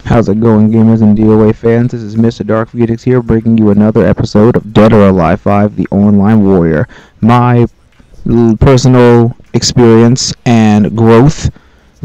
How's it going, gamers and DOA fans? This is Mr. Dark Phoenix here, bringing you another episode of Dead or Alive 5, The Online Warrior. My personal experience and growth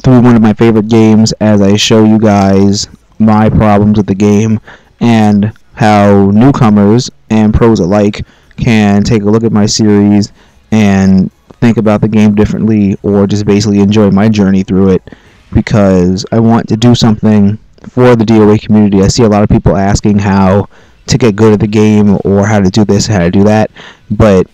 through one of my favorite games as I show you guys my problems with the game and how newcomers and pros alike can take a look at my series and think about the game differently, or just basically enjoy my journey through it, because I want to do something for the DOA community. I see a lot of people asking how to get good at the game, or how to do this, how to do that, but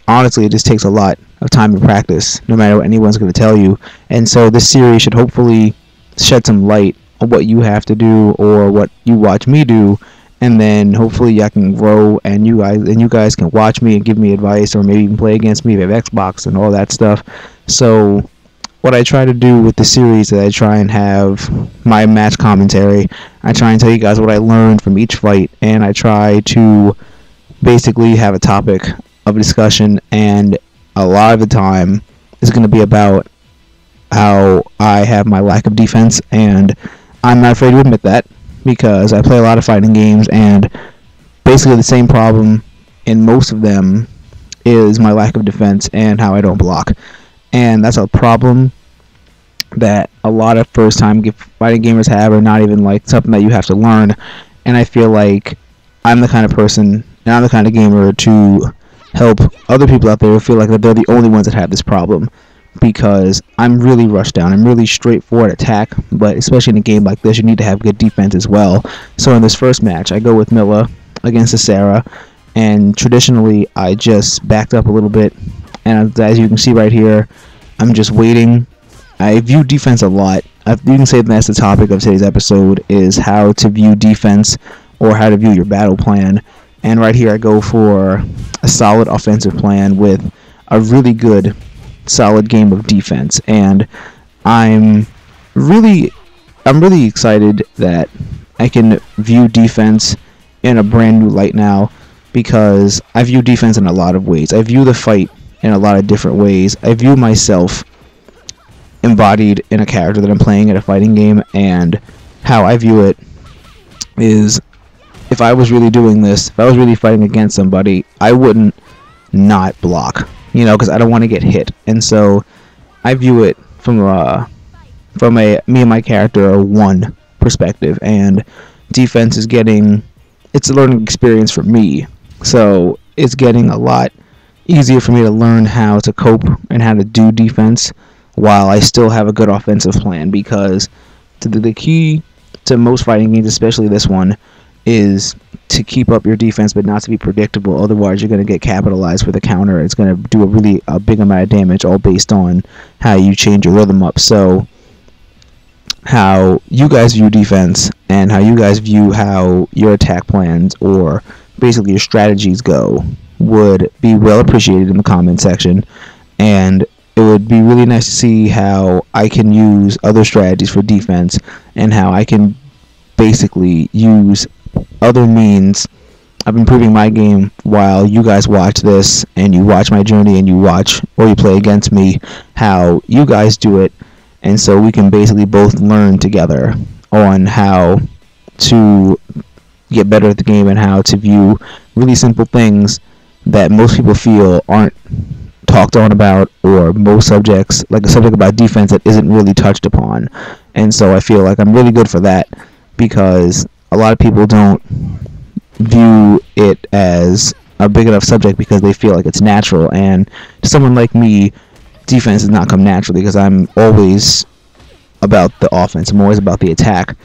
honestly, it just takes a lot of time and practice, no matter what anyone's going to tell you. And so this series should hopefully shed some light on what you have to do, or what you watch me do, and then hopefully I can grow, and you guys can watch me and give me advice, or maybe even play against me if you have Xbox and all that stuff. So what I try to do with the series is I try and have my match commentary. I try and tell you guys what I learned from each fight, and I try to basically have a topic of discussion, and a lot of the time is going to be about how I have my lack of defense, and I'm not afraid to admit that, because I play a lot of fighting games, and basically the same problem in most of them is my lack of defense and how I don't block. And that's a problem that a lot of first-time fighting gamers have, or not even like something that you have to learn. And I feel like I'm the kind of person, and I'm the kind of gamer to help other people out there who feel like that they're the only ones that have this problem, because I'm really rushed down. I'm really straightforward attack, but especially in a game like this, you need to have good defense as well. So in this first match, I go with Milla against Sarah, and traditionally I just backed up a little bit, and as you can see right here, I'm just waiting. I view defense a lot. You can say that's the topic of today's episode, is how to view defense, or how to view your battle plan. And right here I go for a solid offensive plan with a really good solid game of defense, and I'm really excited that I can view defense in a brand new light now, because I view defense in a lot of ways. I view the fight in a lot of different ways. I view myself embodied in a character that I'm playing in a fighting game, and how I view it is, if I was really doing this, if I was really fighting against somebody, I wouldn't not block, because I don't want to get hit. And so I view it from a me and my character are one perspective, and defense is it's a learning experience for me. So it's getting a lot easier for me to learn how to cope and how to do defense while I still have a good offensive plan, because the key to most fighting games, especially this one, is to keep up your defense, but not to be predictable. Otherwise, you're going to get capitalized with a counter. It's going to do a big amount of damage, all based on how you change your rhythm up. So how you guys view defense, and how you guys view how your attack plans, or basically your strategies, go, would be well appreciated in the comment section. And it would be really nice to see how I can use other strategies for defense, and how I can basically use other means of improving my game while you guys watch this, and you watch my journey, and you watch, or you play against me, how you guys do it. And so we can basically both learn together on how to get better at the game, and how to view really simple things that most people feel aren't talked on about, or most subjects, like a subject about defense, that isn't really touched upon. And so I feel like I'm really good for that, because a lot of people don't view it as a big enough subject, because they feel like it's natural. And to someone like me, defense does not come naturally, because I'm always about the offense. I'm always about the attack.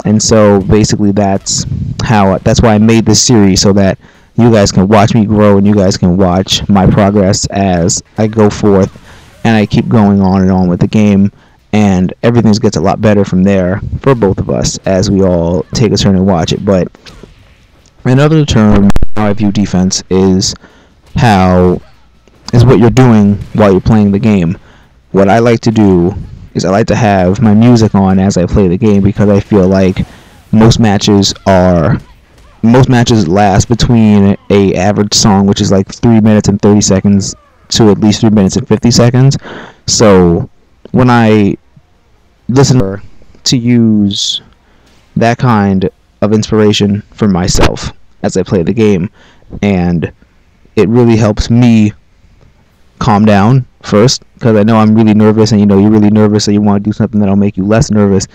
And so basically that's why I made this series, so that you guys can watch me grow, and you guys can watch my progress as I go forth, and I keep going on and on with the game, and everything gets a lot better from there for both of us as we all take a turn and watch it. But another term how I view defense is what you're doing while you're playing the game. What I like to do is I like to have my music on as I play the game, because I feel like most matches last between a average song, which is like 3 minutes and 30 seconds, to at least 3 minutes and 50 seconds. So when I listen to use that kind of inspiration for myself as I play the game, and it really helps me calm down first, because I know I'm really nervous, and you're really nervous, so you want to do something that'll make you less nervous.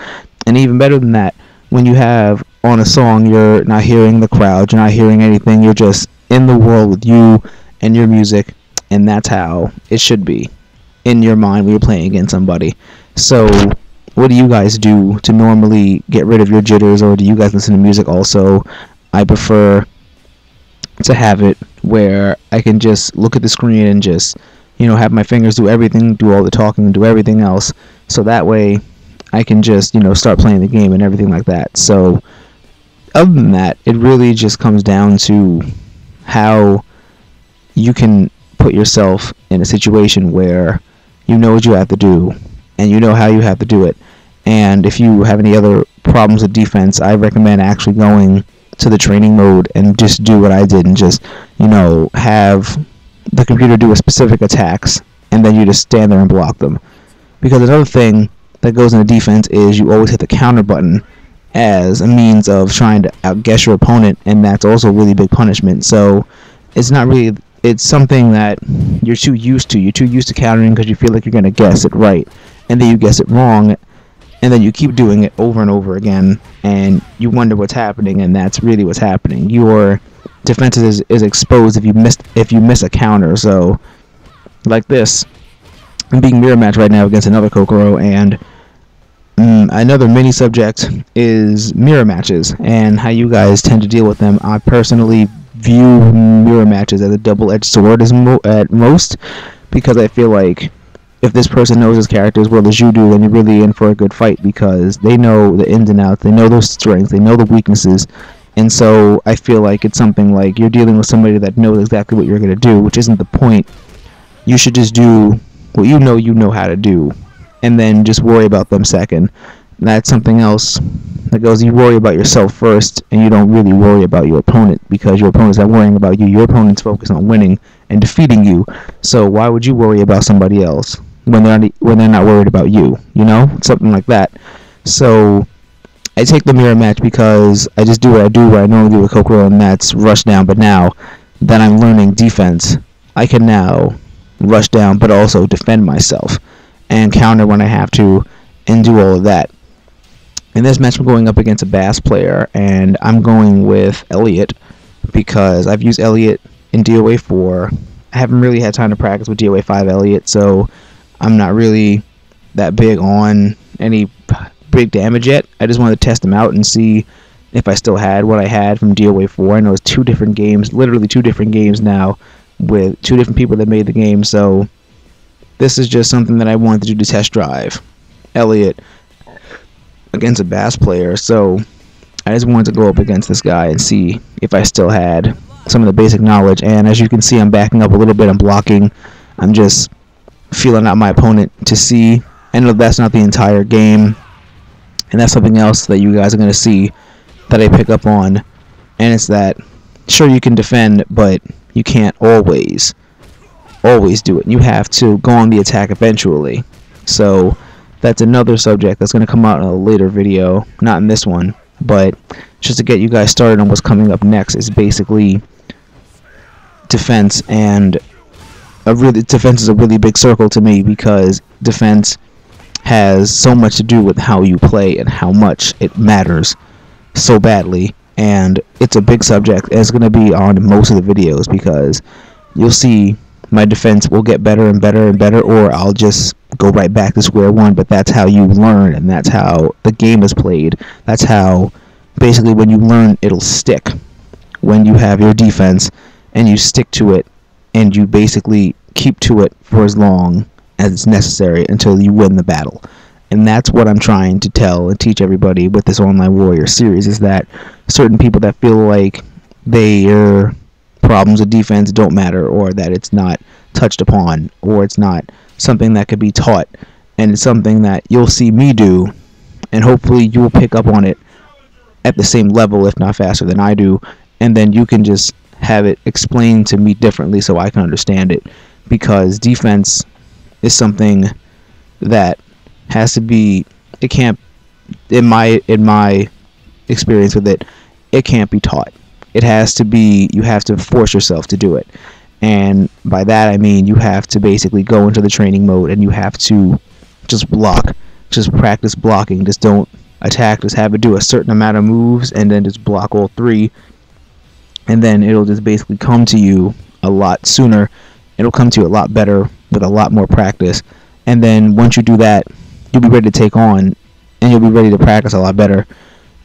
And even better than that, when you have on a song, you're not hearing the crowd, you're not hearing anything, you're just in the world with you and your music, and that's how it should be in your mind when you're playing against somebody. So what do you guys do to normally get rid of your jitters, or do you guys listen to music also? I prefer to have it where I can just look at the screen and just, have my fingers do everything, do all the talking, and do everything else, so that way I can just, start playing the game and everything like that. So other than that, it really just comes down to how you can put yourself in a situation where you know what you have to do, and you know how you have to do it. And if you have any other problems with defense, I recommend actually going to the training mode and just do what I did, and just, have the computer do a specific attacks, and then you just stand there and block them. Because another thing that goes into defense is you always hit the counter button as a means of trying to outguess your opponent, and that's also a really big punishment. So it's not really, it's something that you're too used to. You're too used to countering because you feel like you're going to guess it right, and then you guess it wrong, and then you keep doing it over and over again, and you wonder what's happening, and that's really what's happening. Your defense is exposed if you miss a counter. So like this, I'm being mirror matched right now against another Kokoro, and another mini subject is mirror matches and how you guys tend to deal with them. I personally view mirror matches as a double-edged sword at most, because I feel like if this person knows his character as well as you do, then you're really in for a good fight, because they know the ins and outs, they know those strengths, they know the weaknesses. And so I feel like it's something like you're dealing with somebody that knows exactly what you're going to do, which isn't the point. You should just do what you know how to do, and then just worry about them second. That's something else that goes, you worry about yourself first, and you don't really worry about your opponent, because your opponent's not worrying about you. Your opponent's focused on winning and defeating you. So why would you worry about somebody else when they're not worried about you? Something like that. So I take the mirror match because I just do what I normally do with Kokoro, and that's rush down. But now that I'm learning defense, I can now rush down but also defend myself and counter when I have to, and do all of that. In this match, I'm going up against a bass player, and I'm going with Elliot because I've used Elliot in DOA 4. I haven't really had time to practice with DOA 5 Elliot, so I'm not really that big on any big damage yet. I just wanted to test him out and see if I still had what I had from DOA 4. I know it's 2 different games, literally 2 different games now, with 2 different people that made the game, so this is just something that I wanted to do to test drive Elliot against a bass player. So I just wanted to go up against this guy and see if I still had some of the basic knowledge. And as you can see, I'm backing up a little bit, I'm blocking, I'm just feeling out my opponent to see. I know that's not the entire game, and that's something else that you guys are going to see that I pick up on, and it's that sure, you can defend, but you can't always do it. You have to go on the attack eventually. So that's another subject that's going to come out in a later video, not in this one, but just to get you guys started on what's coming up next is basically defense. And defense is a really big circle to me, because defense has so much to do with how you play and how much it matters so badly. And it's a big subject. It's going to be on most of the videos, because you'll see my defense will get better and better and better, or I'll just go right back to square one. But that's how you learn, and that's how the game is played. That's how, basically, when you learn, it'll stick. When you have your defense and you stick to it, and you basically keep to it for as long as it's necessary until you win the battle. And that's what I'm trying to tell and teach everybody with this Online Warrior series, is that certain people that feel like their problems with defense don't matter, or that it's not touched upon, or it's not something that could be taught, and it's something that you'll see me do, and hopefully you will pick up on it at the same level, if not faster than I do, and then you can just have it explained to me differently so I can understand it. Because defense is something that has to be, it can't, in my experience with it, it can't be taught. It has to be, you have to force yourself to do it. And by that I mean you have to basically go into the training mode and you have to just block. Just practice blocking. Just don't attack. Just have it do a certain amount of moves and then just block all three. And then it'll just basically come to you a lot sooner. It'll come to you a lot better with a lot more practice. And then once you do that, you'll be ready to take on and you'll be ready to practice a lot better.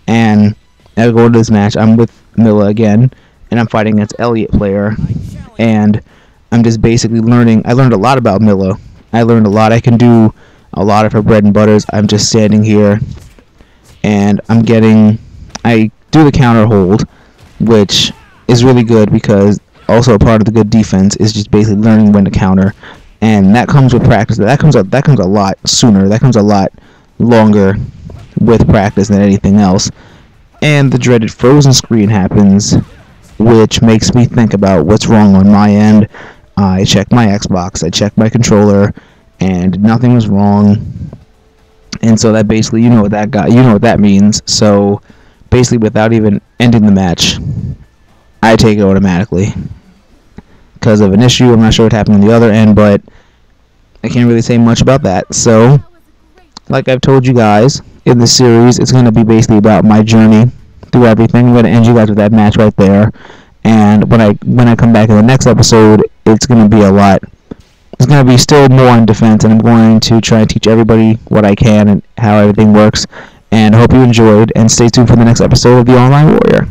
And I go into this match, I'm with Milla again, and I'm fighting against Elliot player. And I'm just basically learning. I learned a lot about Milla. I learned a lot. I can do a lot of her bread and butters. I'm just standing here and I do the counter hold, which is really good because also a part of the good defense is just basically learning when to counter, and that comes with practice. That comes a lot sooner. That comes a lot longer with practice than anything else. And the dreaded frozen screen happens, which makes me think about what's wrong on my end. I checked my Xbox, I checked my controller, and nothing was wrong. And so that basically, you know what that means. So basically, without even ending the match, I take it automatically because of an issue. I'm not sure what happened on the other end, but I can't really say much about that. So, like I've told you guys in this series, it's going to be basically about my journey through everything. I'm going to end you guys with that match right there. And when I come back in the next episode, it's going to be a lot. It's going to be still more on defense, and I'm going to try and teach everybody what I can and how everything works. And I hope you enjoyed, and stay tuned for the next episode of The Online Warrior.